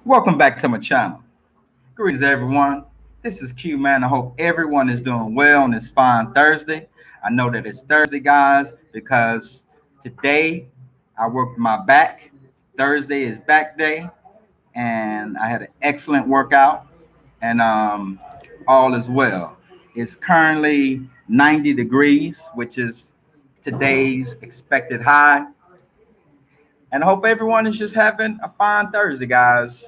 Welcome back to my channel. Greetings, everyone. This is Q, man. I hope everyone is doing well on this fine Thursday. I know that it's Thursday, guys, because today I worked my back. Thursday is back day, and I had an excellent workout, and all is well. It's currently 90 degrees, which is today's expected high. And I hope everyone is just having a fine Thursday, guys.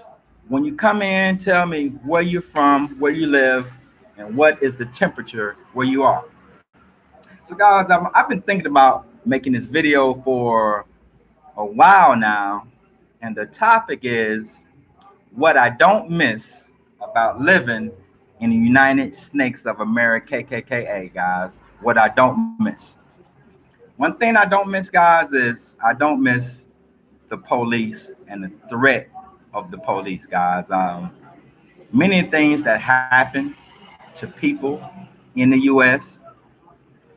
When you come in, tell me where you're from, where you live, and what is the temperature where you are. So, guys, I've been thinking about making this video for a while now, and the topic is what I don't miss about living in the United Snakes of America, KKKA, guys. What I don't miss. One thing I don't miss, guys, is I don't miss the police and the threat of the police, guys. Many things that happen to people in the U.S.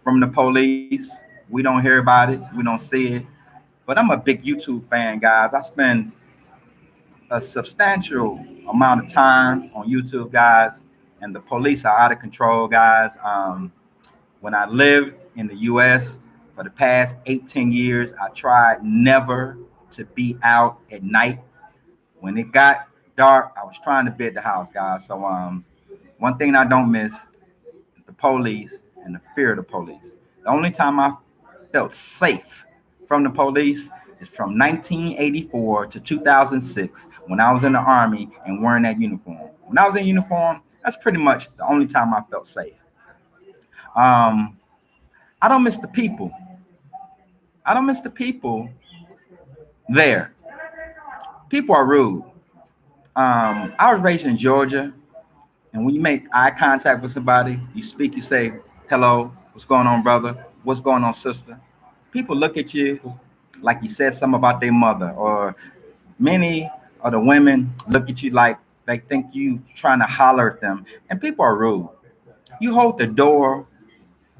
from the police, we don't hear about it, we don't see it. But I'm a big YouTube fan, guys. I spend a substantial amount of time on YouTube, guys, and the police are out of control, guys. When I lived in the U.S. for the past 18 years, I tried never to be out at night. When it got dark, I was trying to be at the house, guys. So one thing I don't miss is the police and the fear of the police. The only time I felt safe from the police is from 1984 to 2006 when I was in the army and wearing that uniform. When I was in uniform, that's pretty much the only time I felt safe. Um, I don't miss the people. I don't miss the people there. People are rude. I was raised in Georgia, and when you make eye contact with somebody, you speak, you say, hello, what's going on, brother? What's going on, sister? People look at you like you said something about their mother, or many of the women look at you like they think you trying to holler at them, and people are rude. You hold the door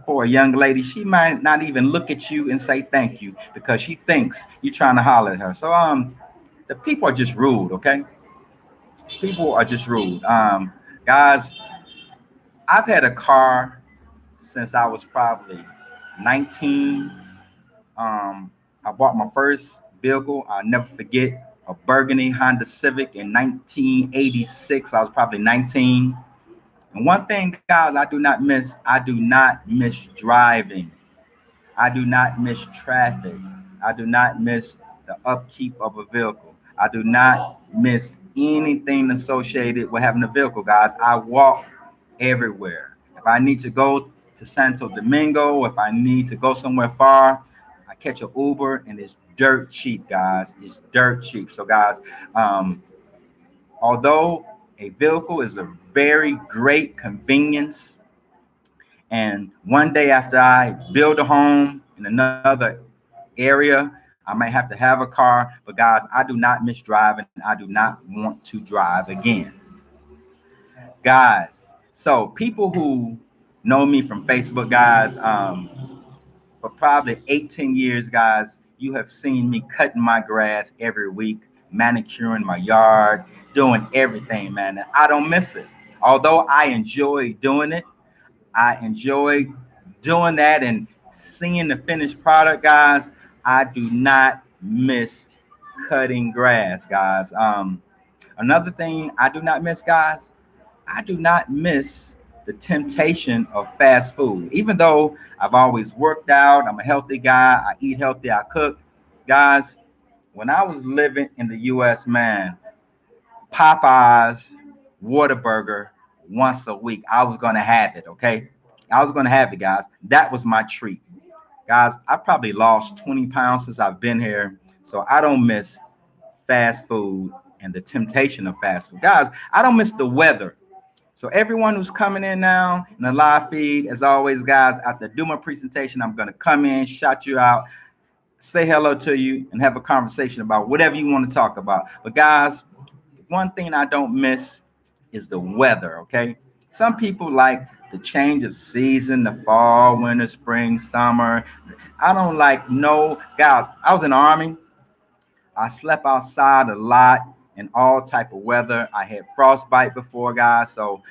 for a young lady, she might not even look at you and say thank you because she thinks you're trying to holler at her. So the people are just rude, okay? People are just rude. Guys, I've had a car since I was probably 19. I bought my first vehicle. I'll never forget a burgundy Honda Civic in 1986. I was probably 19. And one thing, guys, I do not miss driving. I do not miss traffic. I do not miss the upkeep of a vehicle. I do not miss anything associated with having a vehicle, guys. I walk everywhere. If I need to go to Santo Domingo, if I need to go somewhere far, I catch an Uber and it's dirt cheap, guys. It's dirt cheap. So, guys, um, although a vehicle is a very great convenience, and one day after I build a home in another area, I might have to have a car. But guys, I do not miss driving. I do not want to drive again. Guys, so people who know me from Facebook, guys, for probably 18 years, guys, you have seen me cutting my grass every week, manicuring my yard, doing everything, man. And I don't miss it. Although I enjoy doing it, I enjoy doing that and seeing the finished product, guys. I do not miss cutting grass, guys. Another thing I do not miss, guys, I do not miss the temptation of fast food. Even though I've always worked out, I'm a healthy guy, I eat healthy, I cook. Guys, when I was living in the US, man, Popeyes, Whataburger once a week. I was gonna have it, okay? I was gonna have it, guys. That was my treat. Guys, I probably lost 20 pounds since I've been here. So I don't miss fast food and the temptation of fast food. Guys, I don't miss the weather. So everyone who's coming in now in the live feed, as always, guys, after I do my presentation, I'm gonna come in, shout you out, say hello to you, and have a conversation about whatever you want to talk about. But guys, one thing I don't miss is the weather, okay? Some people like the change of season, the fall, winter, spring, summer. I don't like no, guys, I was in the army. I slept outside a lot in all type of weather. I had frostbite before, guys, so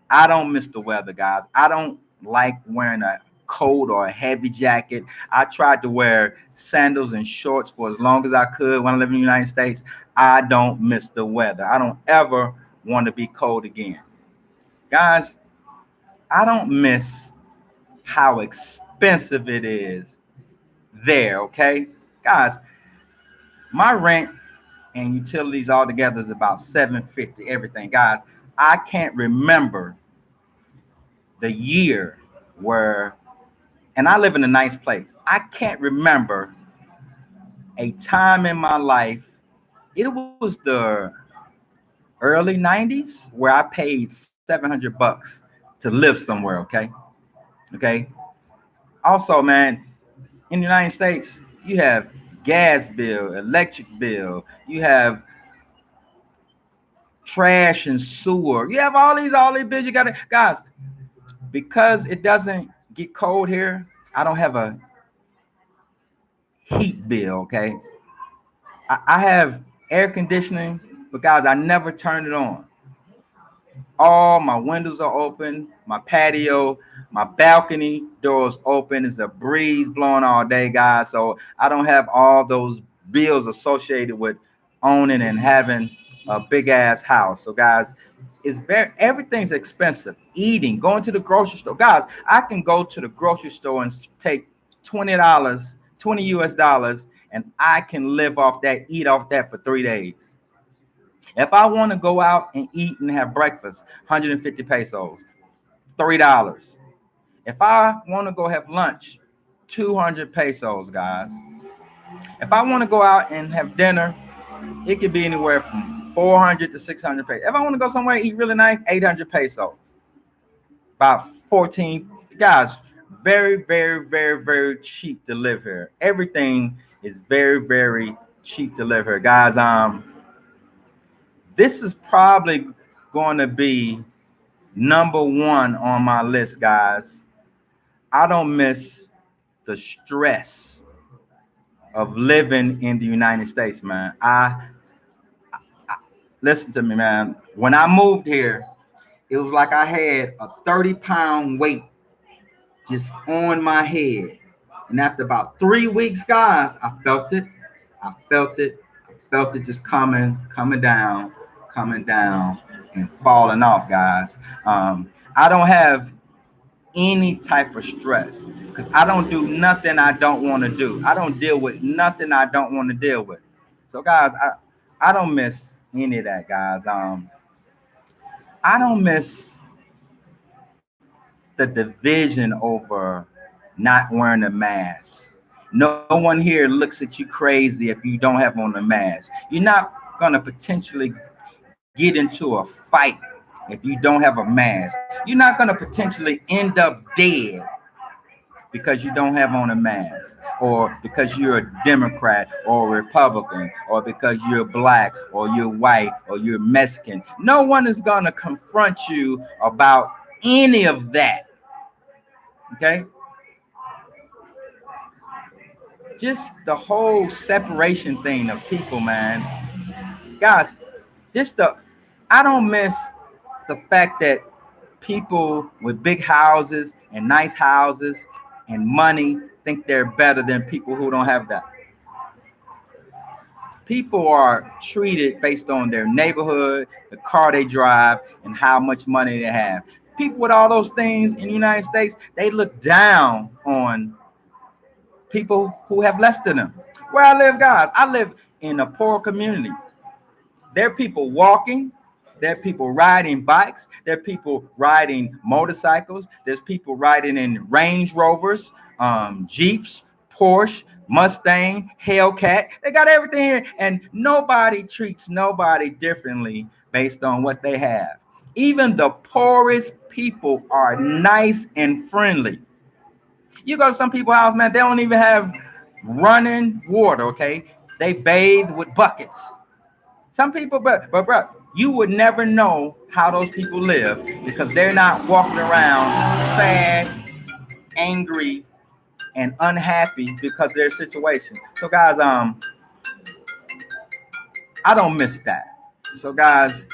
I don't miss the weather, guys. I don't like wearing a coat or a heavy jacket. I tried to wear sandals and shorts for as long as I could when I lived in the United States. I don't miss the weather. I don't ever want to be cold again. Guys, I don't miss how expensive it is there, okay? Guys, my rent and utilities all together is about 750 everything. Guys, I can't remember the year where, and I live in a nice place. I can't remember a time in my life. It was the early 90s where I paid 700 bucks to live somewhere, okay? Okay. Also, man, in the United States, you have gas bill, electric bill, you have trash and sewer. You have all these bills you gotta, guys, because it doesn't get cold here, I don't have a heat bill, okay? I have air conditioning, but guys, I never turn it on. All my windows are open, my patio, my balcony doors open. There's a breeze blowing all day, guys. So I don't have all those bills associated with owning and having a big ass house. So guys, it's very everything's expensive. Eating, going to the grocery store. Guys, I can go to the grocery store and take $20, 20 US dollars, and I can live off that, eat off that for 3 days. If I want to go out and eat and have breakfast, 150 pesos, $3. If I want to go have lunch, 200 pesos, guys. If I want to go out and have dinner, it could be anywhere from 400 to 600 pesos. If I want to go somewhere and eat really nice, 800 pesos. About 14. Guys, very, very, very, very cheap to live here. Everything is very, very cheap to live here. Guys, this is probably going to be number one on my list, guys. I don't miss the stress of living in the United States, man. I listen to me, man. When I moved here, it was like I had a 30-pound weight just on my head. And after about 3 weeks, guys, I felt it. I felt it. I felt it just coming down, and falling off, guys. I don't have any type of stress because I don't do nothing I don't want to do. I don't deal with nothing I don't want to deal with. So, guys, I don't miss any of that, guys. I don't miss the division over not wearing a mask. No one here looks at you crazy if you don't have on a mask. You're not gonna potentially get into a fight if you don't have a mask. You're not gonna potentially end up dead because you don't have on a mask, or because you're a Democrat or a Republican, or because you're black or you're white or you're Mexican. No one is gonna confront you about any of that. Okay, just the whole separation thing of people, man. Guys, this the I don't miss the fact that people with big houses and nice houses and money think they're better than people who don't have that. People are treated based on their neighborhood, the car they drive, and how much money they have. People with all those things in the United States, they look down on people who have less than them. Where I live, guys, I live in a poor community. There are people walking. There are people riding bikes. There are people riding motorcycles. There's people riding in Range Rovers, Jeeps, Porsche, Mustang, Hellcat. They got everything here, and nobody treats nobody differently based on what they have. Even the poorest people are nice and friendly. You go to some people's house, man, they don't even have running water, okay? They bathe with buckets. Some people, but bro, you would never know how those people live because they're not walking around sad, angry, and unhappy because of their situation. So, guys, I don't miss that. So, guys,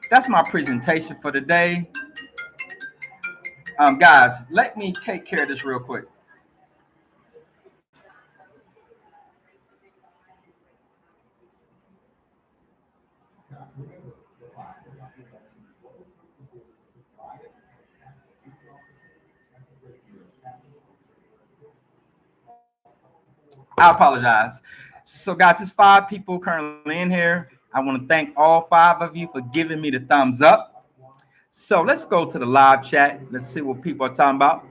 that's my presentation for today. Guys, let me take care of this real quick. I apologize. So, guys, there's 5 people currently in here. I want to thank all 5 of you for giving me the thumbs up. So, let's go to the live chat. Let's see what people are talking about.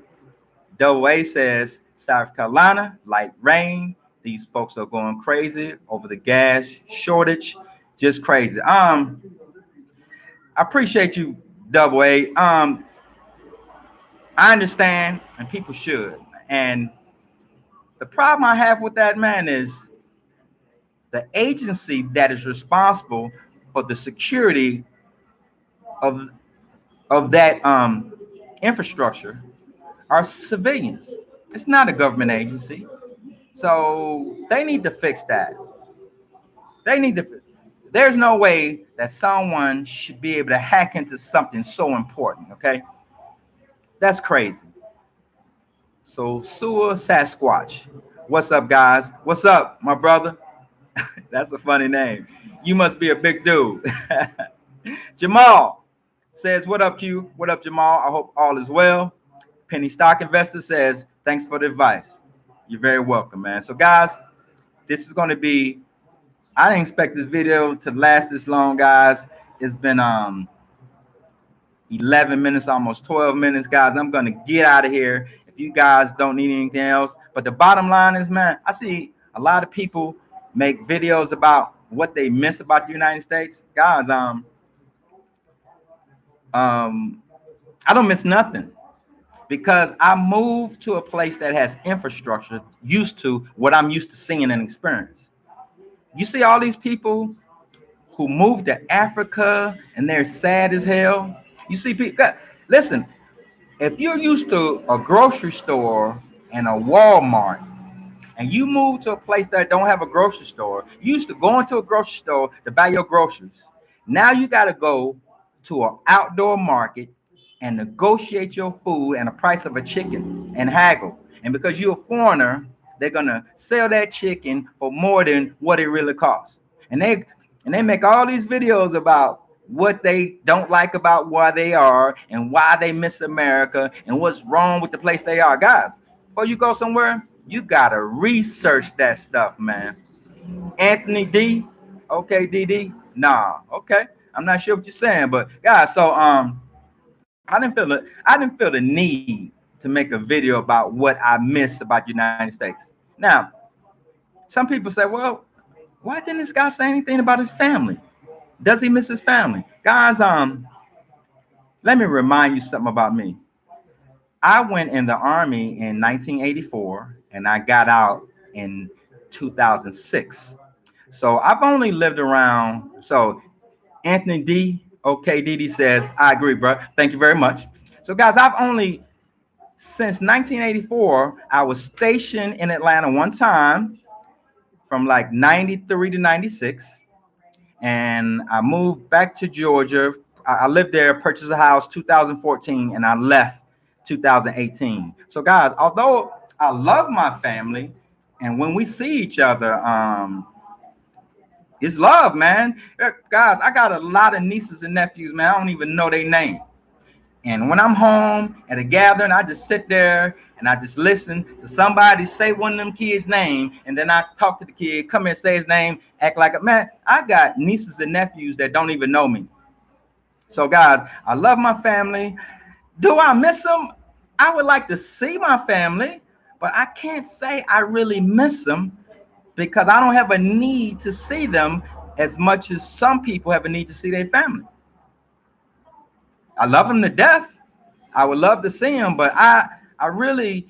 Double A says South Carolina, light rain. These folks are going crazy over the gas shortage. Just crazy. I appreciate you, Double A. I understand, and people should. And the problem I have with that, man, is the agency that is responsible for the security of that infrastructure are civilians. It's not a government agency. So they need to fix that. They need to. There's no way that someone should be able to hack into something so important. Okay, that's crazy. So Sewer Sasquatch, what's up, guys? What's up, my brother? That's a funny name. You must be a big dude. Jamal says, "What up, Q? What up, Jamal? I hope all is well." Penny Stock Investor says, "Thanks for the advice." You're very welcome, man. So, guys, this is going to be. I didn't expect this video to last this long, guys. It's been 11 minutes, almost 12 minutes, guys. I'm gonna get out of here if you guys don't need anything else. But the bottom line is, man, I see a lot of people make videos about what they miss about the United States. Guys, I don't miss nothing because I moved to a place that has infrastructure used to what I'm used to seeing and experience. You see all these people who moved to Africa and they're sad as hell. You see people, listen, if you're used to a grocery store and a Walmart and you move to a place that don't have a grocery store, you used to go into a grocery store to buy your groceries. Now you got to go to an outdoor market and negotiate your food and the price of a chicken and haggle. And because you're a foreigner, they're gonna sell that chicken for more than what it really costs. And they make all these videos about what they don't like about where they are and why they miss America and what's wrong with the place they are. Guys, before you go somewhere, you gotta research that stuff, man. Anthony D, okay, DD, nah, okay. I'm not sure what you're saying, but guys, so I didn't feel the need to make a video about what I miss about the United States. Now, some people say, well, why didn't this guy say anything about his family? Does he miss his family? Guys, let me remind you something about me. I went in the army in 1984 and I got out in 2006. So I've only lived around. So Anthony D, okay, DD says, I agree, bro. Thank you very much. So guys, I've only since 1984, I was stationed in Atlanta one time from like 93 to 96. And I moved back to Georgia. I lived there, purchased a house 2014, and I left 2018. So, guys, although I love my family, and when we see each other, it's love, man. Guys, I got a lot of nieces and nephews, man. I don't even know their name. And when I'm home at a gathering, I just sit there and I just listen to somebody say one of them kids' name, and then I talk to the kid, come here, say his name, act like a man. I got nieces and nephews that don't even know me. So, guys, I love my family. Do I miss them? I would like to see my family, but I can't say I really miss them because I don't have a need to see them as much as some people have a need to see their family. I love them to death. I would love to see them, but I really,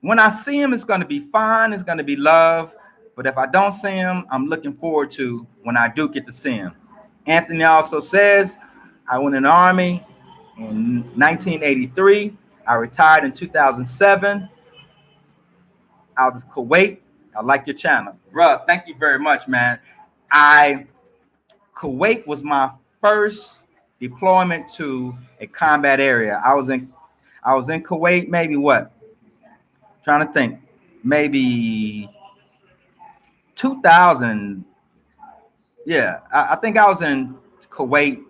when I see them, it's going to be fine. It's going to be love. But if I don't see them, I'm looking forward to when I do get to see them. Anthony also says, I went in the Army in 1983. I retired in 2007 out of Kuwait. I like your channel. Bruh, thank you very much, man. I Kuwait was my first deployment to a combat area. I was in Kuwait maybe what? Trying to think. Maybe 2000. Yeah, I think I was in Kuwait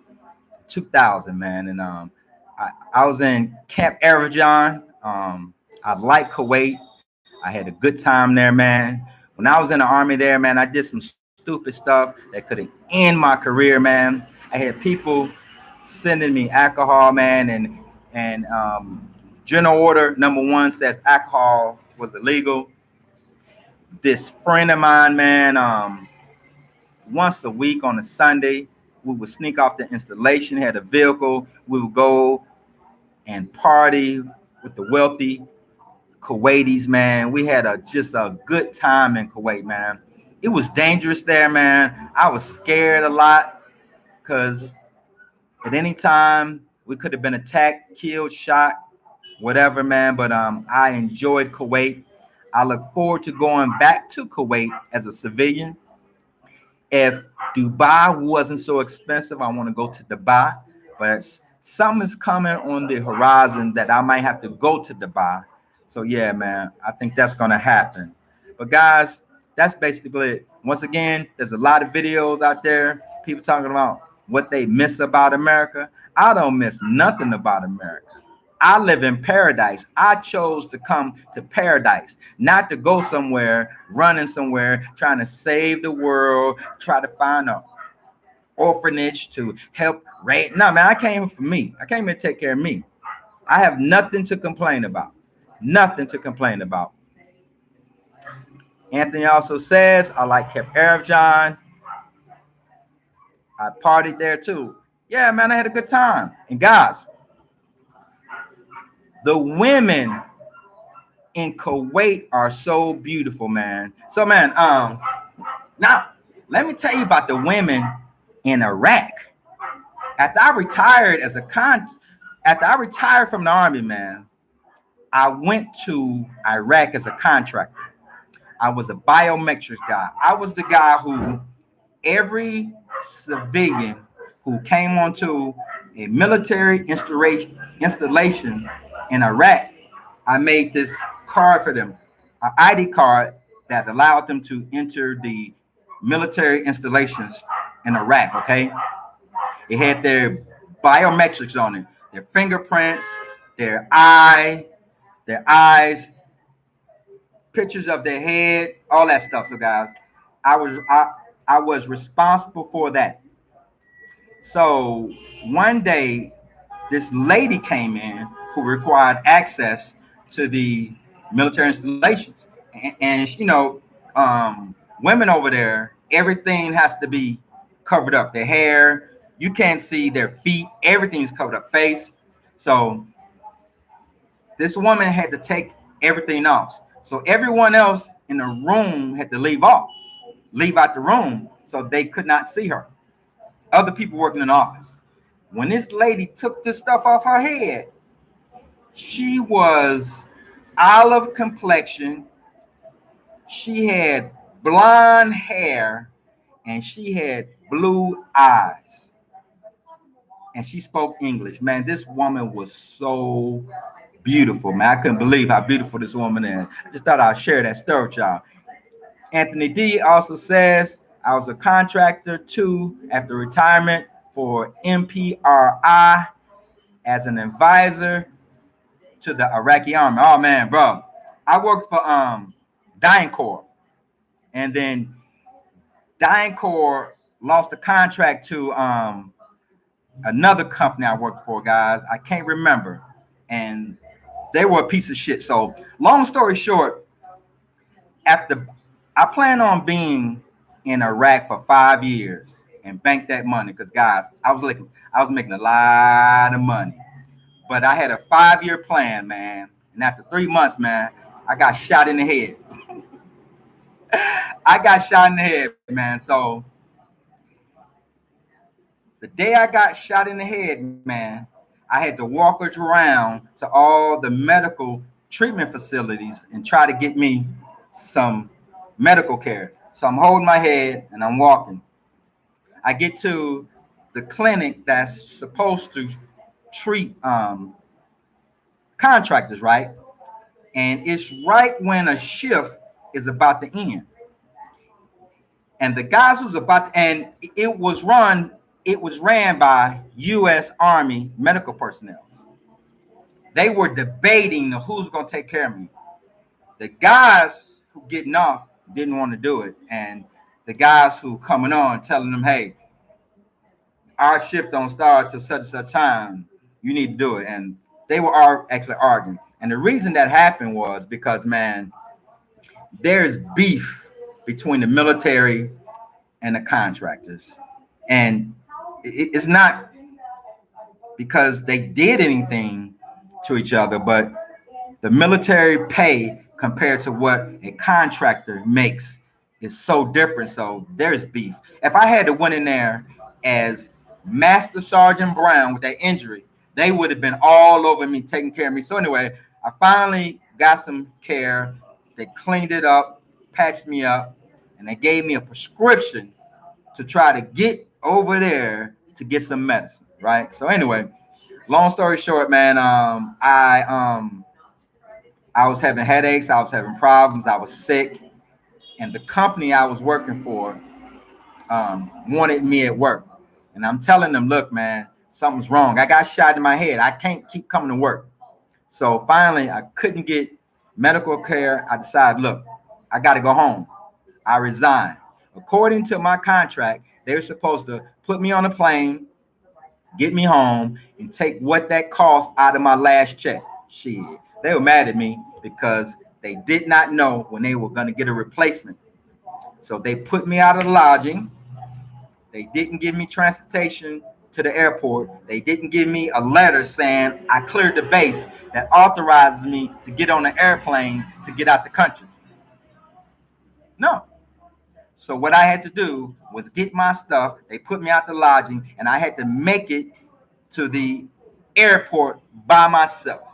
2000, man. And I was in Camp Arajan. I like Kuwait. I had a good time there, man. When I was in the army there, man, I did some stupid stuff that could have ended my career, man. I had people sending me alcohol, man, and General Order #1 says alcohol was illegal. This friend of mine, man, once a week on a Sunday, we would sneak off the installation, had a vehicle, we would go and party with the wealthy Kuwaitis, man. We had just a good time in Kuwait, man. It was dangerous there, man. I was scared a lot because at any time we could have been attacked, killed, shot, whatever, man. But I enjoyed Kuwait. I look forward to going back to Kuwait as a civilian. If Dubai wasn't so expensive, I want to go to Dubai. But something is coming on the horizon that I might have to go to Dubai. So yeah, man, I think that's gonna happen. But guys, that's basically it. Once again, there's a lot of videos out there, people talking about what they miss about America. I don't miss nothing about America. I live in paradise. I chose to come to paradise, not to go somewhere, running somewhere, trying to save the world, try to find an orphanage to help raise. No, man, I came for me. I came here to take care of me. I have nothing to complain about. Nothing to complain about. Anthony also says, I like Camp Arab. I partied there too. Yeah, man, I had a good time. And guys, the women in Kuwait are so beautiful, man. So, man, now let me tell you about the women in Iraq. After I retired after I retired from the army, man, I went to Iraq as a contractor. I was a biometrics guy. I was the guy who every civilian who came onto a military installation in Iraq, I made this card for them, an ID card that allowed them to enter the military installations in Iraq. Okay, it had their biometrics on it, their fingerprints, their eyes, pictures of their head, all that stuff. So guys, I was I, I was responsible for that. So one day, this lady came in who required access to the military installations, and women over there, everything has to be covered up. Their hair, you can't see their feet. Everything's covered up. Face. So this woman had to take everything off. So everyone else in the room had to leave out the room, so they could not see her. Other people working in the office. When this lady took this stuff off her head, she was olive complexion. She had blonde hair and she had blue eyes. And she spoke English. Man, this woman was so beautiful, man. I couldn't believe how beautiful this woman is. I just thought I'd share that story with y'all. Anthony D also says, I was a contractor too after retirement for MPRI as an advisor to the Iraqi army. Oh man, bro. I worked for Dying Corps. And then Dying Corps lost the contract to another company I worked for, guys. I can't remember. And they were a piece of shit. So long story short, after I plan on being in Iraq for 5 years and bank that money because guys, I was making a lot of money, but I had a 5 year plan, man. And after 3 months, man, I got shot in the head. I got shot in the head, man. So the day I got shot in the head, man, I had to walk around to all the medical treatment facilities and try to get me some medical care. So I'm holding my head and I'm walking. I get to the clinic that's supposed to treat contractors, right? And it's right when a shift is about to end. And the guys who's about to, and it was ran by U.S. Army medical personnel. They were debating who's gonna take care of me. The guys who getting off didn't want to do it, and the guys who coming on telling them, hey, our shift don't start till such and such time. You need to do it. And they were actually arguing. And the reason that happened was because, man, there's beef between the military and the contractors. And it's not because they did anything to each other, but the military pay compared to what a contractor makes is so different. So there's beef. If I had to went in there as Master Sergeant Brown with that injury, they would have been all over me, taking care of me. So anyway, I finally got some care. They cleaned it up, patched me up, and they gave me a prescription to try to get over there to get some medicine, right? So anyway, long story short, man, I was having headaches, I was having problems, I was sick, and the company I was working for wanted me at work. And I'm telling them, look, man, something's wrong. I got shot in my head. I can't keep coming to work. So finally, I couldn't get medical care. I decided, look, I got to go home. I resigned. According to my contract, they were supposed to put me on a plane, get me home, and take what that cost out of my last check. Shit. They were mad at me because they did not know when they were going to get a replacement. So they put me out of the lodging. They didn't give me transportation to the airport. They didn't give me a letter saying I cleared the base that authorizes me to get on an airplane to get out the country. No. So what I had to do was get my stuff. They put me out the lodging, and I had to make it to the airport by myself.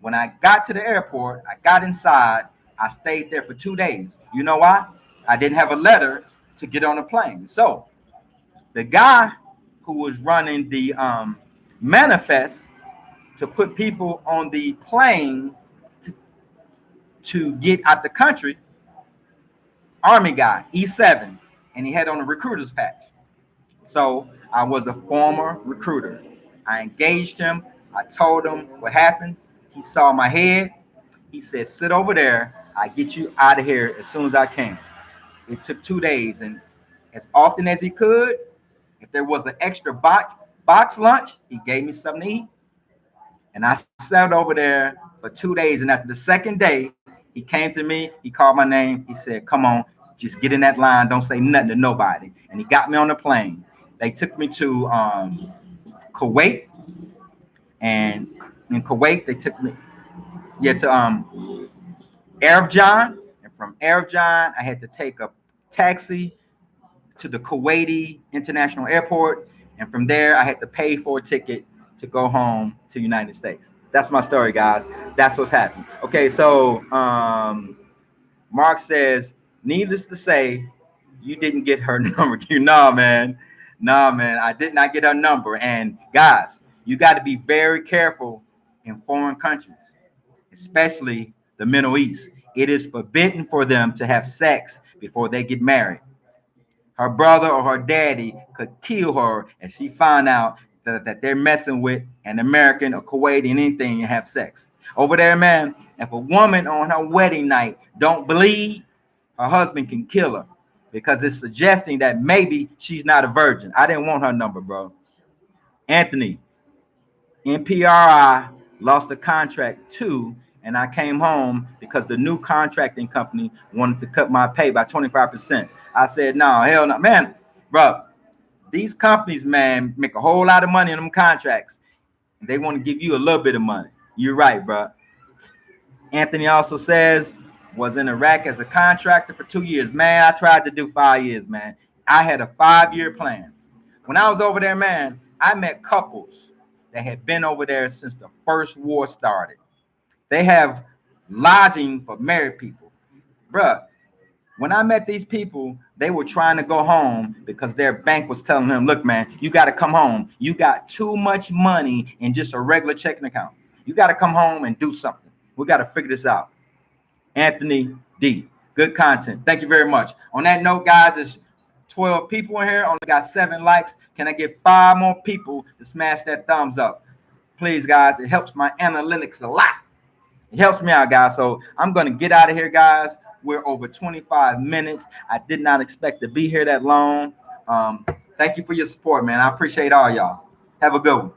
When I got to the airport, I got inside. I stayed there for 2 days. You know why? I didn't have a letter to get on a plane. So the guy who was running the manifest to put people on the plane to get out the country, Army guy, E7, and he had on a recruiter's patch. So I was a former recruiter. I engaged him. I told him what happened. He saw my head. He said, sit over there. I get you out of here as soon as I can. It took 2 days, and as often as he could, if there was an extra box lunch, he gave me something to eat. And I sat over there for 2 days. And after the second day, he came to me. He called my name. He said, come on, just get in that line. Don't say nothing to nobody. And he got me on the plane. They took me to Kuwait. And in Kuwait, they took me to Arifjan. And from Arifjan, I had to take a taxi to the Kuwaiti International Airport. And from there, I had to pay for a ticket to go home to the United States. That's my story, guys. That's what's happened. Okay, so Mark says, needless to say, you didn't get her number. Nah, man. Nah, man. I did not get her number. And guys, you got to be very careful in foreign countries, especially the Middle East. It is forbidden for them to have sex before they get married. Her brother or her daddy could kill her if she found out that they're messing with an American or Kuwaiti and anything and have sex. Over there, man, if a woman on her wedding night don't bleed, her husband can kill her because it's suggesting that maybe she's not a virgin. I didn't want her number, bro. Anthony, NPRI lost a contract too, and I came home because the new contracting company wanted to cut my pay by 25%. I said, no, hell no. Man, bro, these companies, man, make a whole lot of money in them contracts. They want to give you a little bit of money. You're right, bro. Anthony also says, was in Iraq as a contractor for 2 years. Man, I tried to do 5 years, man. I had a 5-year plan. When I was over there, man, I met couples that had been over there since the first war started. They have lodging for married people. Bruh, When I met these people, they were trying to go home because their bank was telling them, look, man, you got to come home. You got too much money in just a regular checking account. You got to come home and do something. We got to figure this out. Anthony D. Good content. Thank you very much. On that note, guys, it's 12 people in here. Only got 7 likes. Can I get 5 more people to smash that thumbs up? Please, guys. It helps my analytics a lot. It helps me out, guys. So I'm going to get out of here, guys. We're over 25 minutes. I did not expect to be here that long. Thank you for your support, man. I appreciate all y'all. Have a good one.